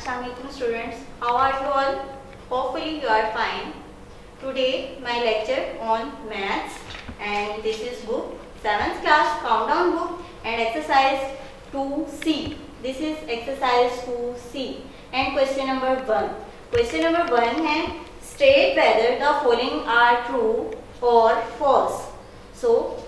Assalamualaikum students. How are you all? Hopefully you are fine. Today my lecture on maths, and this is book 7th class countdown book and exercise 2C. This is exercise 2C and question number 1. Question number 1 है state whether the following are true or false. So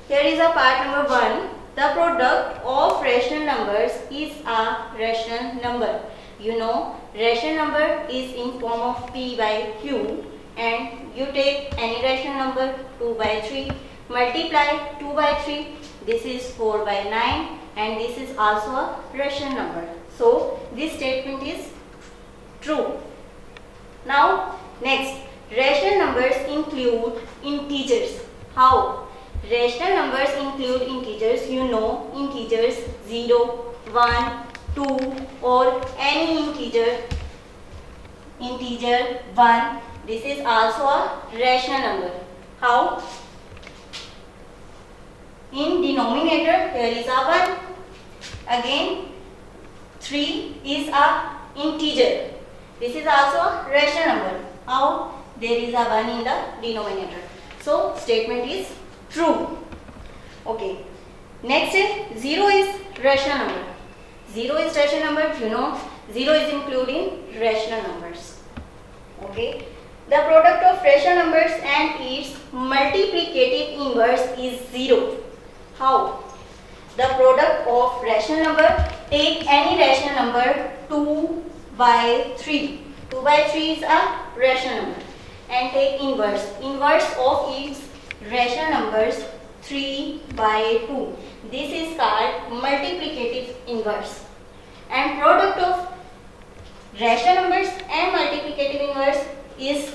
here is a part number 1. The product of rational numbers is a rational number. You know, rational number is in form of P by Q, and you take any rational number 2 by 3, multiply 2 by 3, this is 4 by 9, and this is also a rational number. So this statement is true. Now next, rational numbers include integers. How? Rational numbers include integers. You know, integers 0, 1, 2 or any integer 1. This is also a rational number. How? In denominator there is a 1. Again 3 is a integer. This is also a rational number. How? There is a 1 in the denominator. So statement is true. Okay. Next is 0 is rational number. 0 is rational number. You know, 0 is including rational numbers. Okay. The product of rational numbers and its multiplicative inverse is 0. How? The product of rational number, take any rational number 2 by 3. 2 by 3 is a rational number. And take inverse. Inverse of its rational numbers 3 by 2. This is called multiplicative inverse. And product of rational numbers and multiplicative inverse is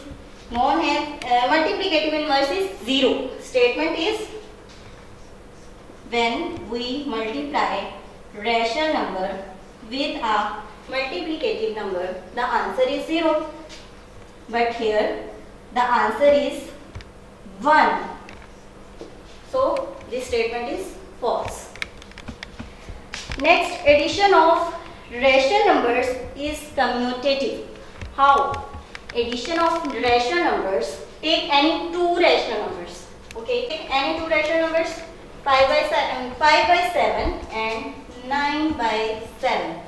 known as multiplicative inverse is 0. Statement is when we multiply rational number with a multiplicative number, the answer is 0. But here the answer is 1. So this statement is false. Next, addition of rational numbers is commutative. How? Addition of rational numbers, take any two rational numbers. Okay, take any two rational numbers, 5 by 7 and 9 by 7.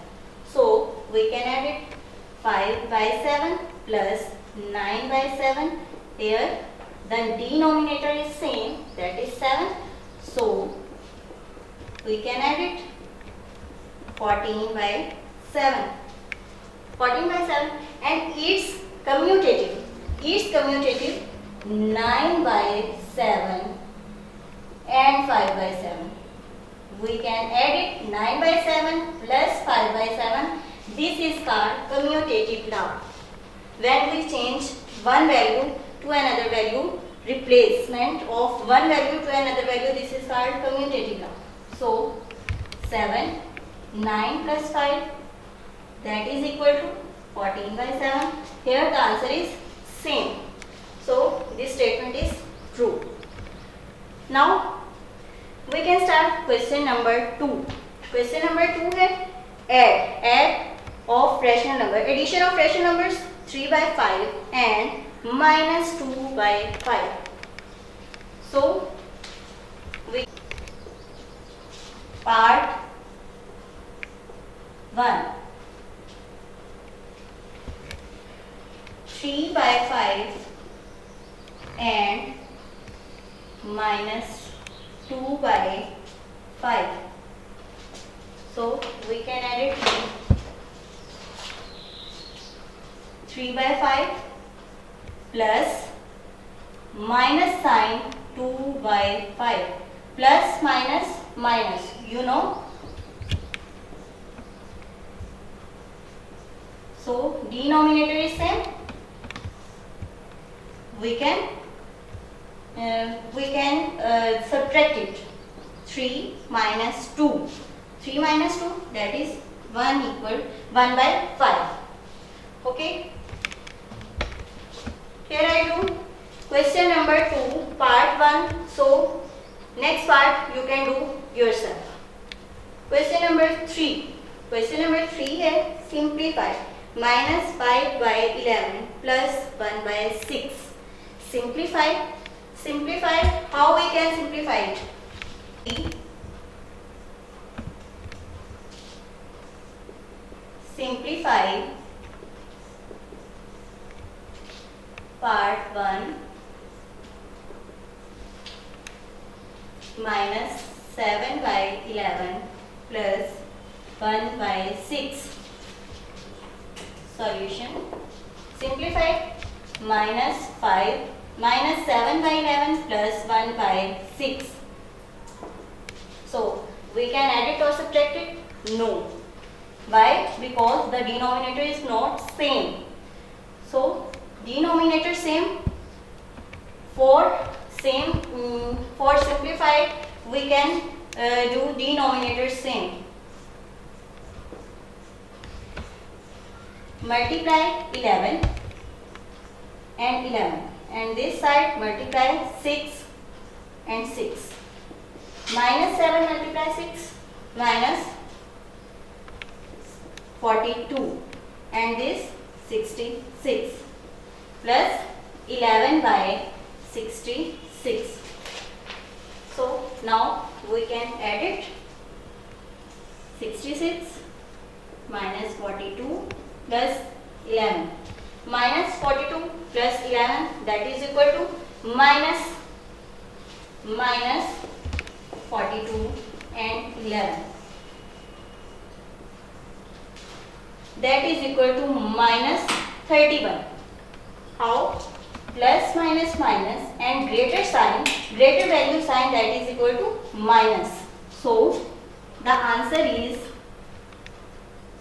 So we can add it 5 by 7 plus 9 by 7. Here the denominator is same, that is 7. So we can add it 14 by 7. 14 by 7 and its commutative. Its commutative 9 by 7 and 5 by 7. We can add it 9 by 7 plus 5 by 7. This is called commutative law. When we change one value to another value, replacement of one value to another value, this is called commutative law. So 7, 9 plus 5, that is equal to 14 by 7. Here the answer is same. So this statement is true. Now we can start question number 2. Question number 2 है add of rational number. Addition of rational numbers 3 by 5 and minus 2 by 5. So we part 1. 3 by 5 and minus 2 by 5. So we can add it 3 by 5 plus minus sign 2 by 5. Plus minus minus, you know. So denominator is same. We can subtract it. 3 minus 2. 3 minus 2, that is 1 equal 1 by 5. Okay. Here I do question number 2 part 1. So next part you can do yourself. Question number 3. Question number 3 है simplify. Minus 5 by 11 plus 1 by 6. Simplify. Simplify. How we can simplify it? Simplify part 1 minus 7 by 11 plus 1 by 6. Solution. Simplify minus 7 by 11 plus 1 by 6. So we can add it or subtract it? No. Why? Because the denominator is not same. So denominator same. For simplified we can do denominator same. Multiply 11 and 11, and this side multiply 6 and 6. Minus 7 multiply 6, minus 42, and this 66 plus 11 by 66. So now we can add it. 66 minus 42 plus 11. Minus 42 plus 11, that is equal to minus 42 and 11. That is equal to minus 31. How? Plus minus minus and greater value sign, that is equal to minus. So the answer is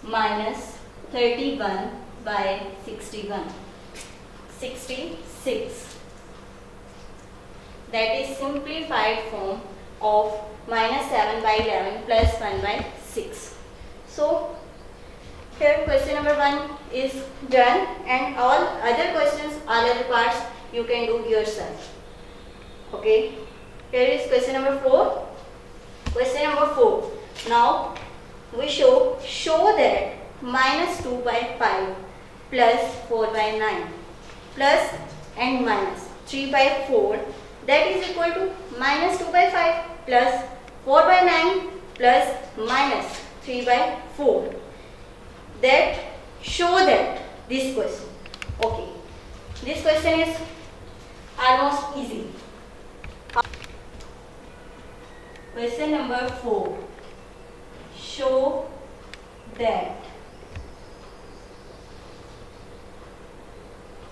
minus 31 by 66. That is simplified form of minus 7 by 11 plus 1 by 6. So here question number 1 is done, and all other questions, all other parts you can do yourself. Okay. Here is question number 4. Question number 4. Now we show that minus 2 by 5 plus 4 by 9 plus and minus 3 by 4, that is equal to minus 2 by 5 plus 4 by 9 plus minus 3 by 4. That show that this question. Okay, this question is almost easy. Question number 4. Show that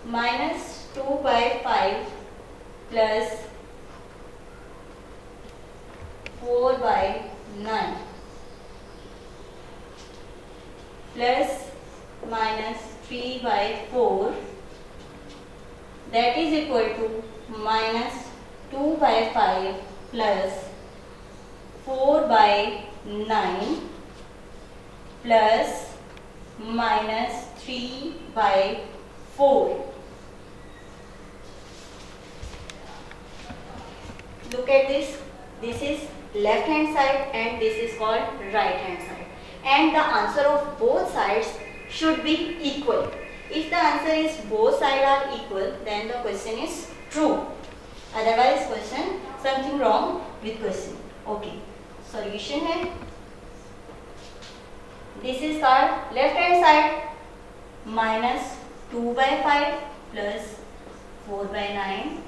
minus 2 by 5 plus 4 by 9 plus minus 3 by 4, that is equal to minus 2 by 5 plus 4 by 9 plus minus 3 by 4. Look at this. This is left hand side and this is called right hand side. And the answer of both sides should be equal. If the answer is both sides are equal, then the question is true. Otherwise question, something wrong with question. Okay. Solution है. This is called left hand side. Minus 2 by 5 plus 4 by 9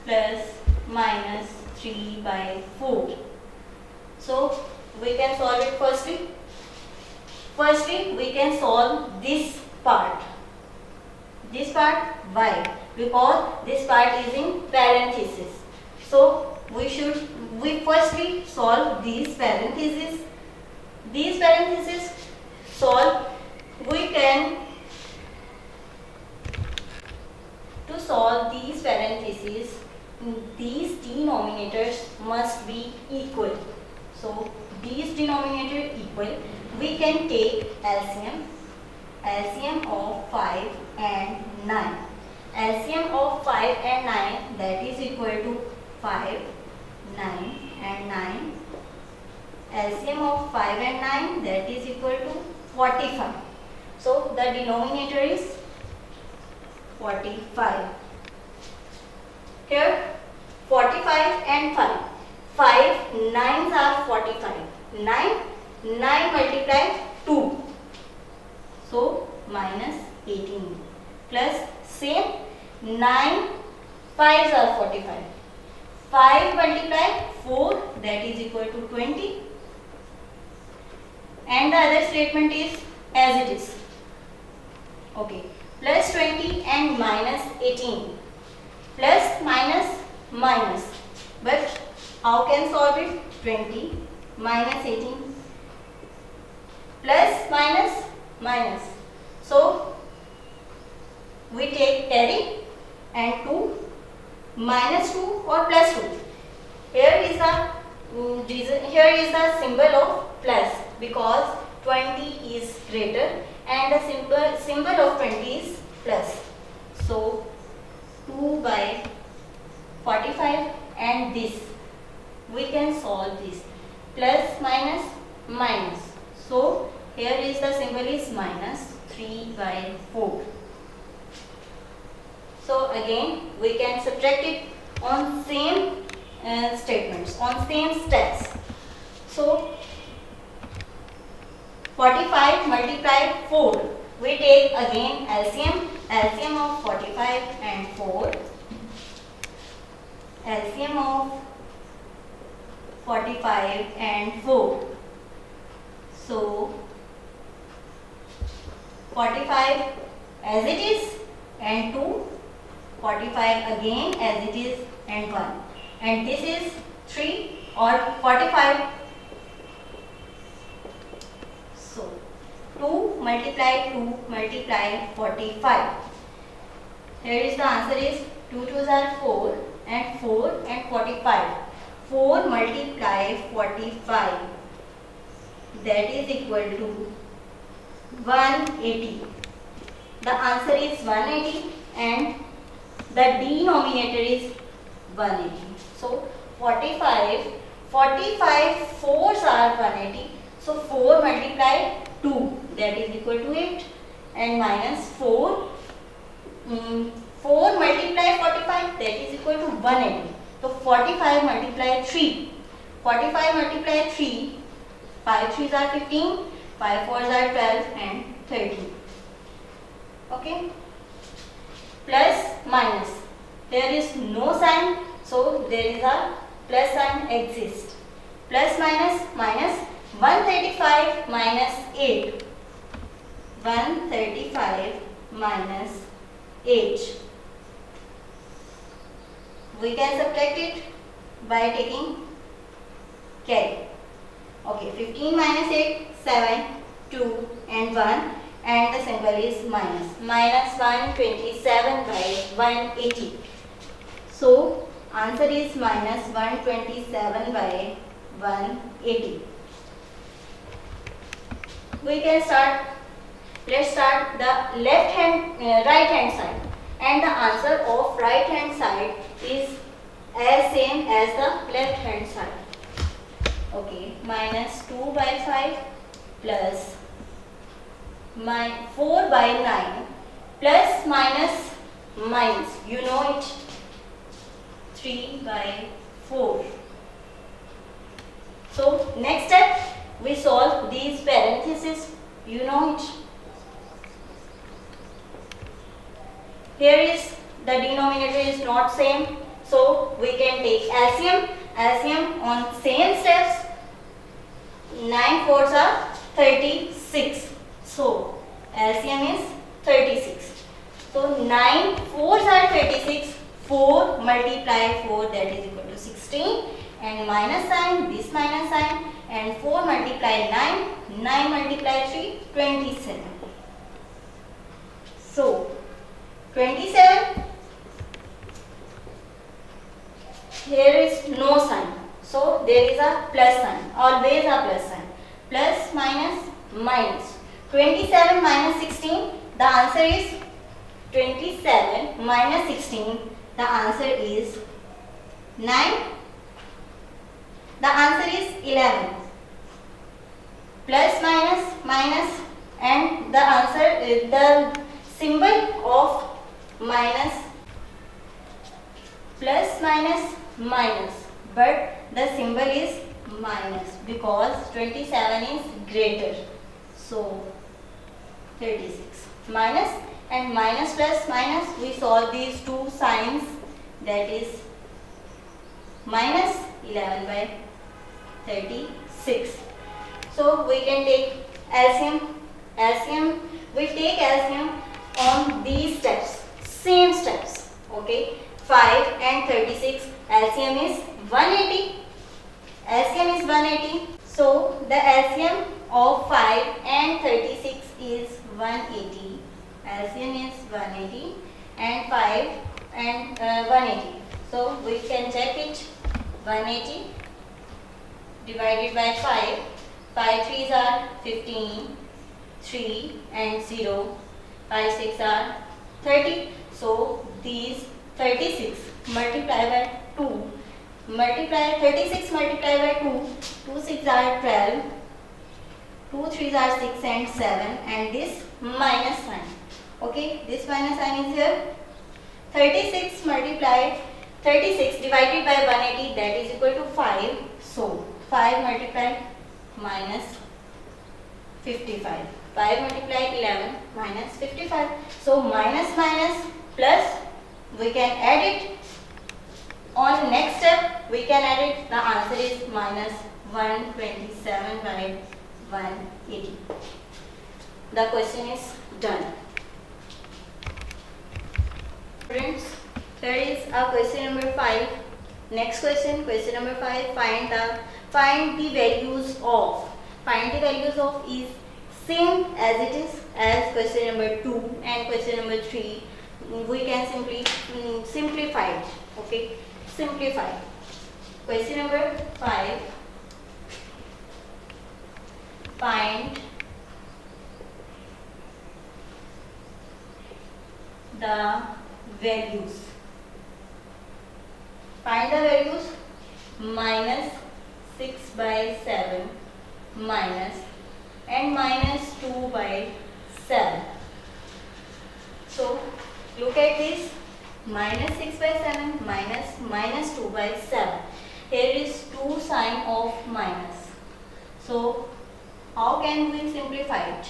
plus minus 3 by 4. So we can solve it firstly. Firstly, we can solve this part. This part, why? Because this part is in parenthesis. So we firstly solve these parentheses. These parentheses solve. We can, to solve these parentheses, these denominators must be equal. So these denominator equal, we can take LCM of 5 and 9. LCM of 5 and 9, that is equal to 5, 9 and 9. LCM of 5 and 9, that is equal to 45. So the denominator is 45. Here 45 and 5. 5 9s are 45. 9 multiply 2. So minus 18 plus same 9 5s are 45. 5 multiply 4, that is equal to 20. And the other statement is as it is. Okay. Plus 20 and minus 18. Plus minus minus. But how can solve it? 20 minus 18 plus minus minus. So we take carry and 2 minus 2 or plus 2. Here is the symbol of plus because 20 is greater and the symbol of 20 is plus. So 2 by 45 and this we can solve this plus minus minus. So here is the symbol is minus 3 by 4. So again we can subtract it on same statements, on same steps. So 45 multiply 4. We take again LCM of 45 and 4. LCM of 45 and 4. So 45 as it is and 2. 45 again as it is and 1. And this is 3 or 45. So 2 multiply 45. Here is the answer is 2 2s are 4 and 4 and 45. 4 multiply 45, that is equal to 180. The answer is 180 and the denominator is 180. So 45 4s are 180. So 4 multiply 2, that is equal to 8 and minus 4 multiply 45, that is equal to 180. So 45 multiply 3. 45 multiply 3. 5 3s are 15. 5 4s are 12 and 13. Okay. Plus minus. There is no sign, so there is a plus sign exists. Plus minus minus 135 minus 8. 135 minus 8. We can subtract it by taking carry. Okay, 15 minus 8, 7, 2 and 1 and the symbol is minus. Minus 127 by 180. So, answer is minus 127 by 180. We can start, let's start the right hand side. And the answer of right hand side is as same as the left hand side. Okay, minus 2 by 5 plus 4 by 9 plus minus minus, you know it, 3 by 4. So next step we solve these parentheses, you know it. Here is the denominator is not same, so we can take LCM on same steps. 9 4s are 36. So LCM is 36. So 9 4s are 36. 4 multiply 4, that is equal to 16 and minus sign, this minus sign, and 4 multiply 9, 9 multiply 3, 27. So 27, here is no sign, so there is a plus sign, always a plus sign. Plus minus minus. 27 minus 16, the answer is 27 minus 16, the answer is 9. The answer is 11. Plus minus minus and the answer is the symbol of minus, plus minus minus, but the symbol is minus because 27 is greater. So 36 minus and minus plus minus, we solve these two signs, that is minus 11 by 36. So we can take LCM. We take LCM on these steps, same steps. Okay, 5 and 36, LCM is 180. LCM is 180. So the LCM of 5 and 36 is 180. LCM is 180 and 5 and 180. So we can check it. 180 divided by 5. 5 3s are 15. 3 and 0. 5 6 are 30. So these 36 multiplied by 2. 36 multiplied by 2. 2 6 are 12. 2 3s are 6 and 7, and this minus sign. Okay, this minus sign is here. 36 divided by 180, that is equal to 5. So 5 multiplied minus 55. 5 multiplied 11 minus 55. So minus minus plus, we can add it. On next step, we can add it. The answer is minus 127 by 180. The question is done. Friends, here is our question number 5. Next question, question number 5. Find the values of. Find the values of is same as it is as question number 2 and question number 3. We can simply simplify it. Okay, simplify. Question number 5. Find the values. Find the values. Minus 6 by 7 minus and minus 2 by 7. So look at this. Minus 6 by 7 minus 2 by 7. Here is 2 sign of minus. So how can we simplify it?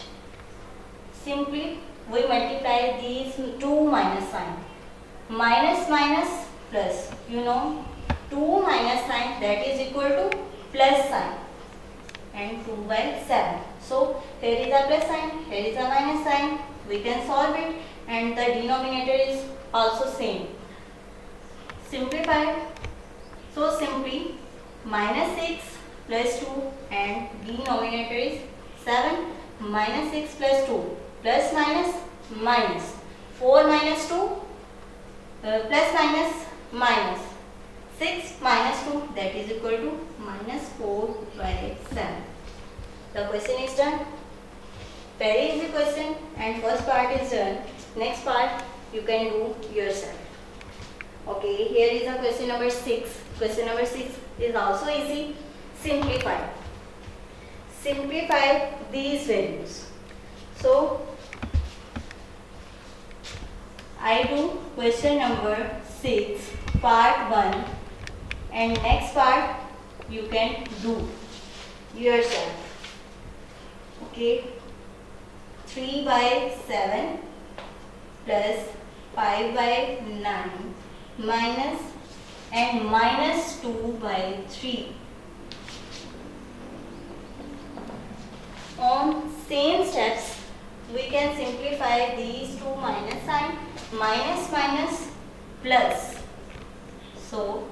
Simply we multiply these two minus sign. Minus minus plus. You know, 2 minus sign, that is equal to plus sign, and 2 by 7. So here is a plus sign, here is a minus sign. We can solve it, and the denominator is also same. Simplify. So simply minus 6 plus 2 and denominator is 7. Minus 6 plus 2 plus minus minus 4 minus 2 plus minus minus 6 minus 2, that is equal to minus 4 by 7. The question is done. Very easy question, and first part is done. Next part you can do yourself. Okay, here is a question number 6. Question number 6 is also easy. Simplify. Simplify these values. So I do question number 6 part 1, and next part you can do yourself. Okay, 3 by 7 plus 5 by 9 minus and minus 2 by 3. On same steps, we can simplify these two minus sign. Minus minus plus. So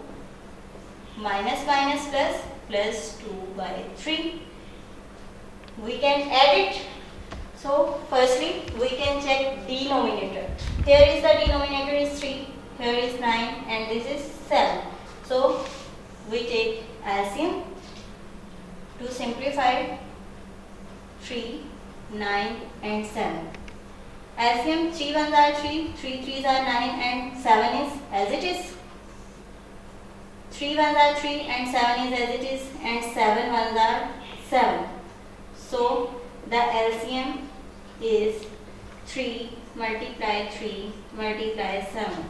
minus minus plus plus 2 by 3. We can add it. So firstly we can check denominator. Here is the denominator is 3, here is 9, and this is 7. So we take LCM to simplify 3, 9 and 7. LCM 3 1s are 3, 3 3s are 9, and 7 is as it is. 3 1s are 3 and 7 is as it is, and 7 1s are 7. So the LCM is 3 multiply 3 multiply 7.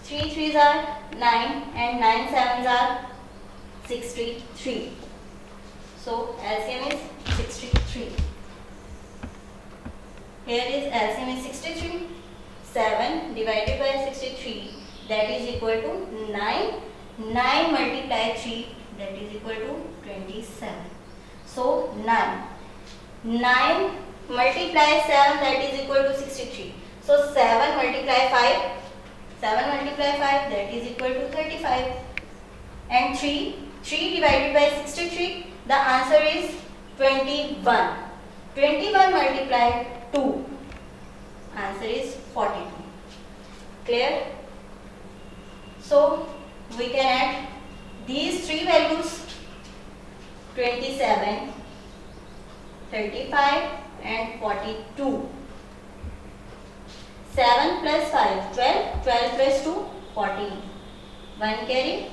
3 3s are 9 and 9 7s are 63. So LCM is 63. Here is LCM is 63. 7 divided by 63, that is equal to 9. 9 multiply 3, that is equal to 27. So 9. 9 multiply 7, that is equal to 63. So 7 multiply 5. 7 multiply 5, that is equal to 35. And 3 divided by 63, the answer is 21. 21 multiply 2, answer is 42. Clear? So we can add these three values, 27, 35 and 42. 7 plus 5, 12, 12 plus 2, 14. 1 carry,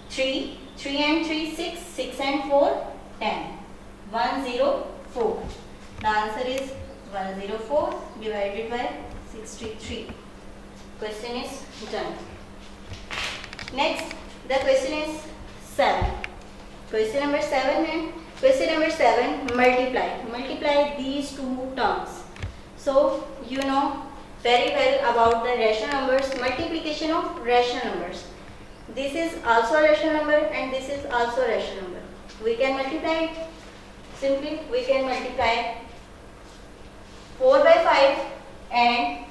3, 3 and 3, 6, 6 and 4, 10. 104. The answer is 104 divided by 63. Question is done. Next, the question is 7. Question number 7 and question number 7, multiply. Multiply these two terms. So, you know very well about the rational numbers, multiplication of rational numbers. This is also a rational number and this is also a rational number. We can multiply it. Simply, we can multiply 4 by 5 and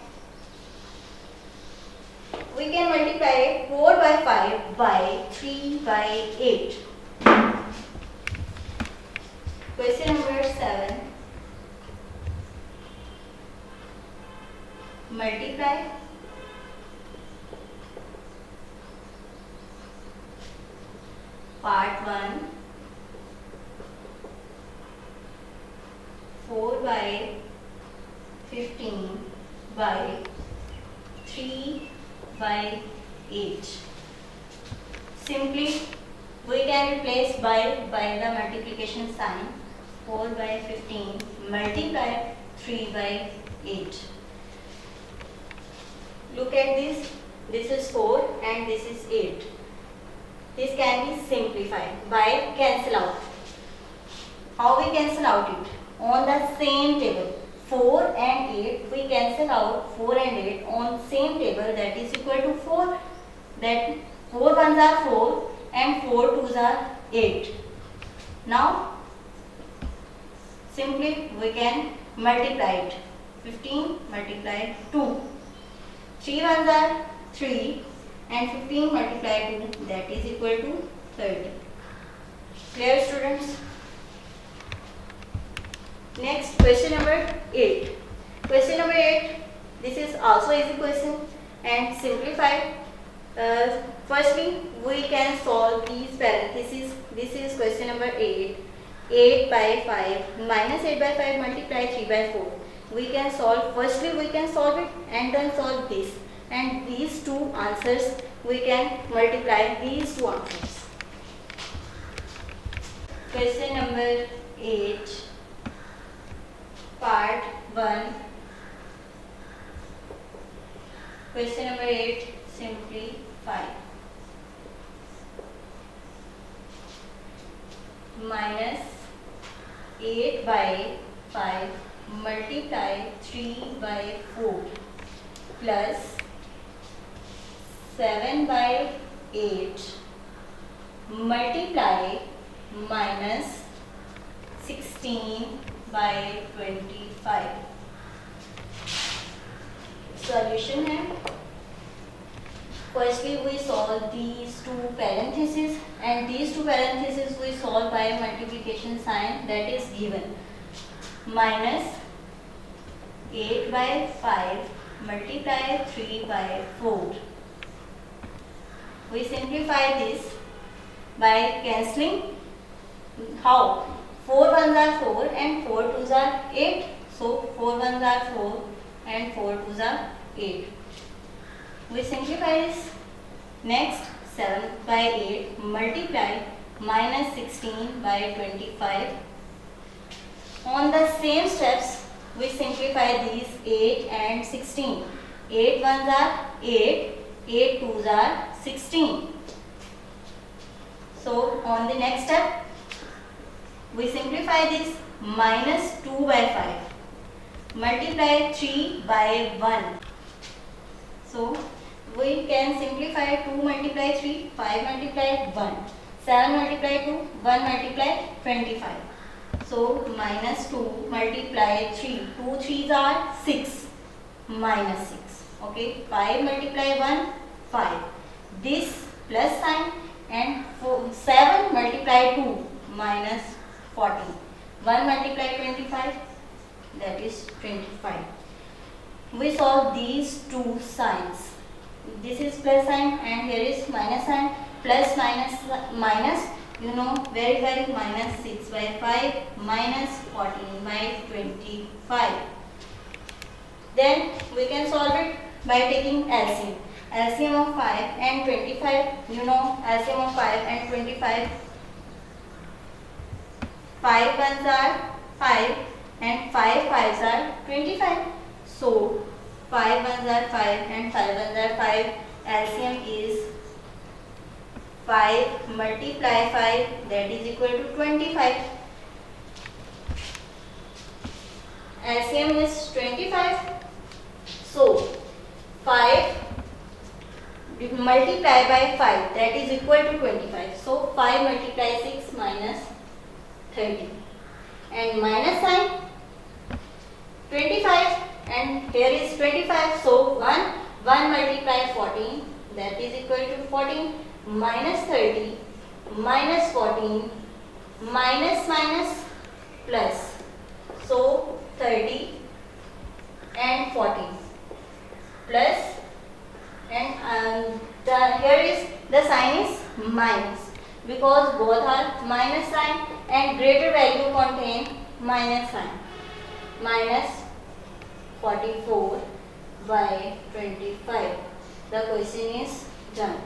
we can multiply 4 by 5 by 3 by 8. Question number 7. Multiply part 1, 4 by 15 by 3 by 8. Simply we can replace by the multiplication sign. 4 by 15 multiply 3 by 8. Look at this. This is 4 and this is 8. This can be simplified by cancel out. How we cancel out it? On the same table. 4 and 8, we cancel out 4 and 8 on same table, that is equal to 4. That 4 ones are 4 and 4 twos are 8. Now simply we can multiply it. 15 multiply 2. 3 ones are 3 and 15 multiply 2, that is equal to 30. Clear, students? Next, question number 8. Question number 8, this is also easy question and simplified. Firstly, we can solve these parentheses. This is question number 8. 8 by 5 minus 8 by 5 multiply 3 by 4. We can solve, firstly we can solve it and then solve this. And these two answers, we can multiply these two answers. Question number 8. Part 1. Question number 8, simplify. Minus 8 by 5 multiply 3 by 4 plus 7 by 8 multiply minus 16 by 25. Solution है. Firstly, we solve these two parentheses and these two parentheses we solve by multiplication sign that is given. Minus 8 by 5 multiply 3 by 4. We simplify this by cancelling. How? 4 ones are 4 and 4 twos are 8. So 4 ones are 4 and 4 twos are 8. We simplify this. Next, 7 by 8 multiply minus 16 by 25. On the same steps, we simplify these 8 and 16. 8 ones are 8, 8 twos are 16. So on the next step, we simplify this minus 2 by 5. Multiply 3 by 1. So we can simplify 2 multiply 3, 5 multiply 1, 7 multiply 2, 1 multiply 25. So minus 2 multiply 3, 2 3s are 6, minus 6. Okay, 5 multiply 1, 5. This plus sign, and 7 multiply 2, minus 14. 1 multiply 25, that is 25. We solve these two signs. This is plus sign and here is minus sign. Plus minus, you know very well, minus 6 by 5 minus 14 by 25. Then we can solve it by taking LCM. LCM of 5 and 25, you know LCM of 5 and 25. 5 ones are 5 and 5 fives are 25. So 5 ones are 5 and 5 ones are 5. LCM is 5 multiply 5, that is equal to 25. LCM is 25. So 5 multiply by 5, that is equal to 25. So 5 multiply 6 minus 30. And minus sign 25 and here is 25. So 1 multiply 14, that is equal to 14, minus 30 minus 14 minus plus. So 30 and 14 plus, and here is the sign is minus because both are minus sign and greater value contain minus sign. Minus 44 by 25. The question is done.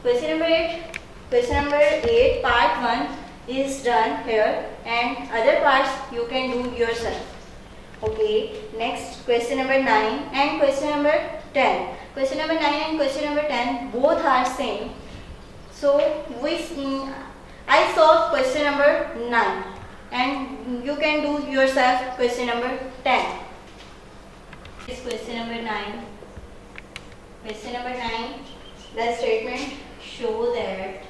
Question number 8. Question number 8 part 1 is done here and other parts you can do yourself. Okay, next question number 9 and question number 10. Question number 9 and question number 10 both are same. So I solved question number 9 and you can do yourself question number 10. This question number 9. Question number 9, the statement show that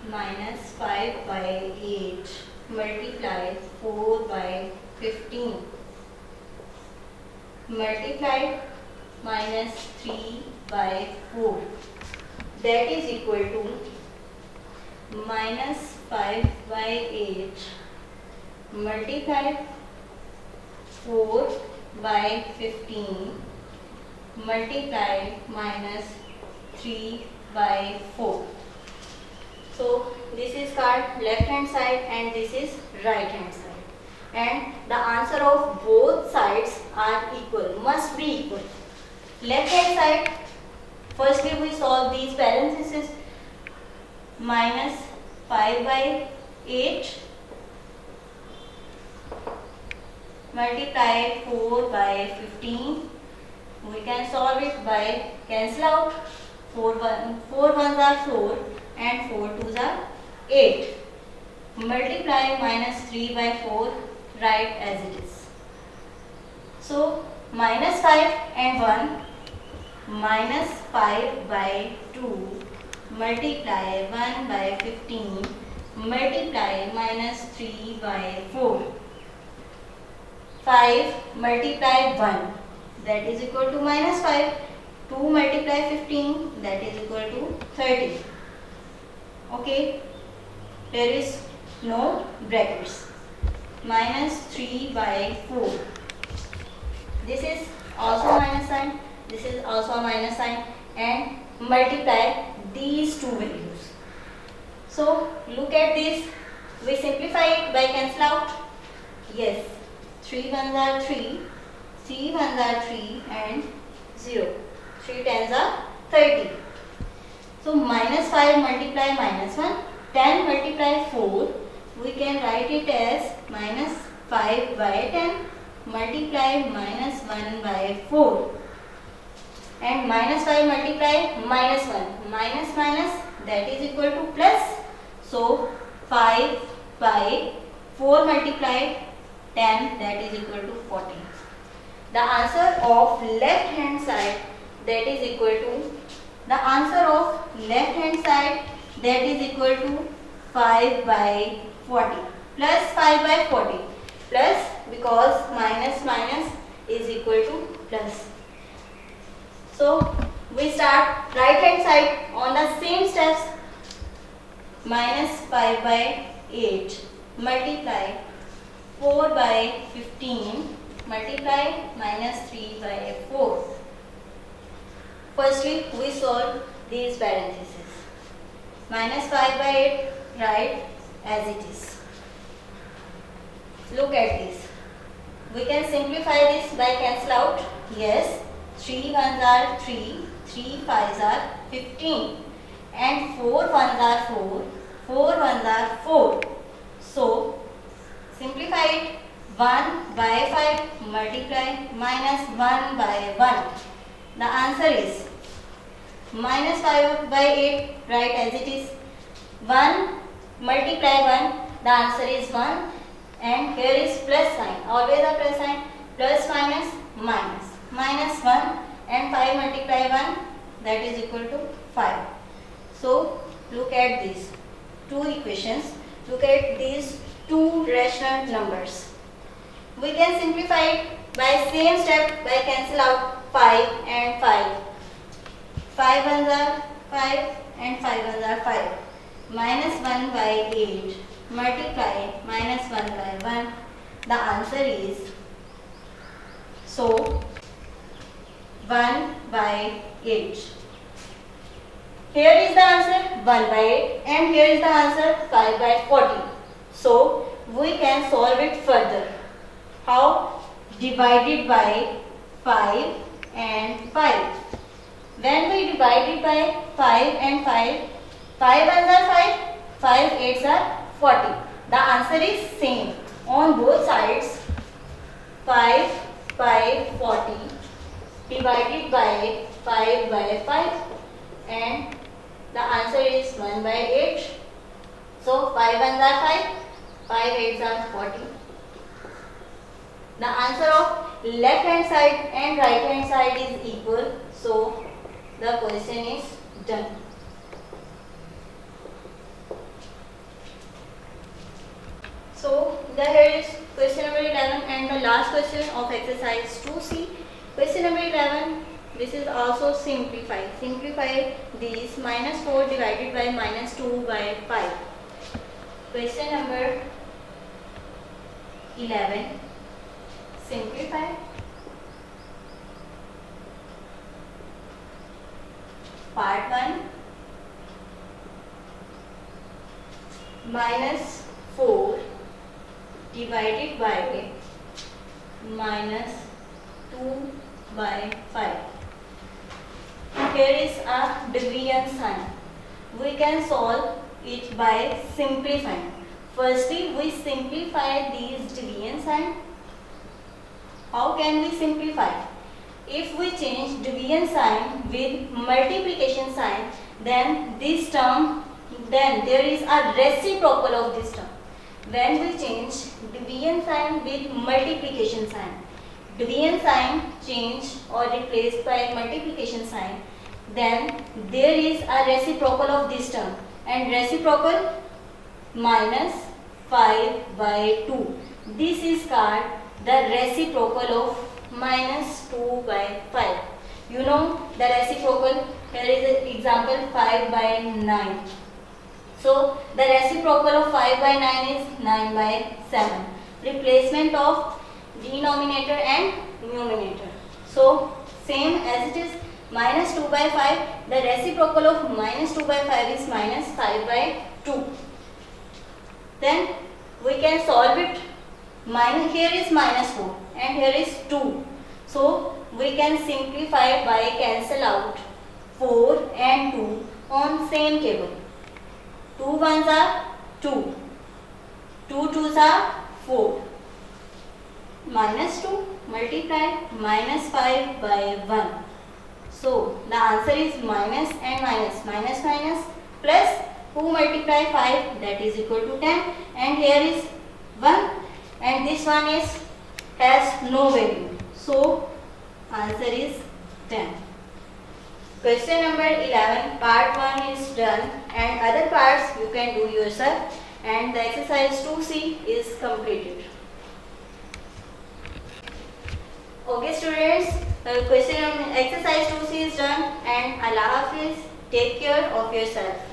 minus 5 by 8 multiply 4 by 15 multiply minus 3 by 4, that is equal to minus 5 by 8 multiply 4 by 15 multiply minus 3 by 4. So this is called left hand side and this is right hand side, and the answer of both sides are equal, must be equal. Left hand side, firstly we solve these parentheses. Minus 5 by 8 multiply 4 by 15. We can solve it by cancel out. 4 ones are 4 and 4 twos are 8. Multiply minus 3 by 4, write as it is. So minus 5 and 1, minus 5 by 2 multiply 1 by 15 multiply minus 3 by 4. 5 multiply 1, that is equal to minus 5. 2 multiply 15, that is equal to 30. Okay, there is no brackets. Minus 3 by 4. This is also minus sign, this is also a minus sign, and multiply these two values. So look at this, we simplify it by cancel out. Yes, 3 ones are 3, 3 ones are 3 and 0. 3 tens are 30. So minus 5 multiply minus 1, 10 multiply 4, we can write it as minus 5 by 10 multiply minus 1 by 4. And minus 5 multiply minus 1, minus minus, that is equal to plus. So 5 by 4 multiply 10, that is equal to 40. The answer of left hand side, that is equal to, the answer of left hand side, that is equal to 5 by 40 plus 5 by 40 plus, because minus minus is equal to plus. So we start right hand side on the same steps. Minus 5 by 8 multiply 4 by 15 multiply minus 3 by 4. Firstly, we solve these parentheses. Minus 5 by 8, write as it is. Look at this. We can simplify this by cancel out. Yes, 3 ones are 3, 3 5s are 15, and 4 ones are 4, 4 ones are 4. So, simplify it. 1 by 5 multiply minus 1 by 1. The answer is minus 5 by 8, write as it is. 1 multiply 1, the answer is 1, and here is plus sign, always a plus sign, plus minus minus, minus 1, and 5 multiply 1, that is equal to 5. So look at these two equations, look at these two rational numbers. We can simplify it by same step, by cancel out 5 and 5. 5 ones are 5 and 5 ones are 5. Minus 1 by 8 multiply minus 1 by 1. The answer is, so 1 by 8. Here is the answer 1 by 8 and here is the answer 5 by 40. So we can solve it further. How? Divided by 5 and 5. When we divide it by 5 and 5, 5 ones are 5, 5 8s are 40. The answer is same on both sides. 5 by 40 divided by 5 by 5, and the answer is 1 by 8. So 5 ones are 5, 5 8s are 40. The answer of left hand side and right hand side is equal. So the question is done. So here is question number 11 and the last question of exercise 2C. Question number 11, this is also simplify. Simplify these minus 4 divided by minus 2 by 5. Question number 11. Simplify. Part 1. Minus 4 divided by minus 2 by 5. Here is a division sign. We can solve it by simplifying. Firstly, we simplify these division sign. How can we simplify? If we change division sign with multiplication sign, then this term, then there is a reciprocal of this term. When we change division sign with multiplication sign, division sign change or replaced by multiplication sign, then there is a reciprocal of this term, and reciprocal minus 5 by 2. This is called the reciprocal of minus 2 by 5. You know the reciprocal. Here is an example 5 by 9. So the reciprocal of 5 by 9 is 9 by 7. Replacement of denominator and numerator. So same as it is minus 2 by 5. The reciprocal of minus 2 by 5 is minus 5 by 2. Then we can solve it. Here is minus 4 and here is 2. So we can simplify by cancel out 4 and 2 on same table. 2 ones are 2, 2 twos are 4. Minus 2 multiply minus 5 by 1. So the answer is minus and minus, minus minus plus 2 multiply 5, that is equal to 10, and here is 1 and this one is has no value. So answer is 10. Question number 11, part 1 is done and other parts you can do yourself, and the exercise 2C is completed. Okay students, exercise 2C is done and Allah Hafiz. Take care of yourself.